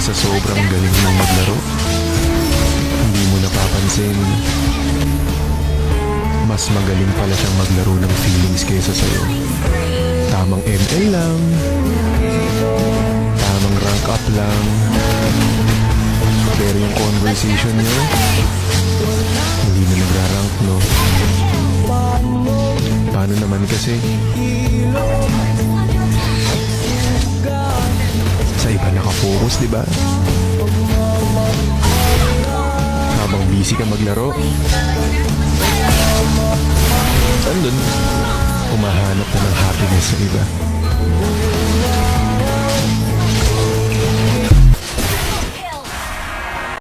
Sa sobrang galing mong maglaro, hindi mo napapansin, mas magaling pala siyang maglaro ng feelings kaysa sa'yo. Tamang ML lang, tamang rank up lang, pero yung conversation niyo, hindi na nagra-rank, no? Paano naman kasi? Sa iba nakafocus, di ba? Habang busy ka maglaro, andun, humahanap na ng happiness sa iba.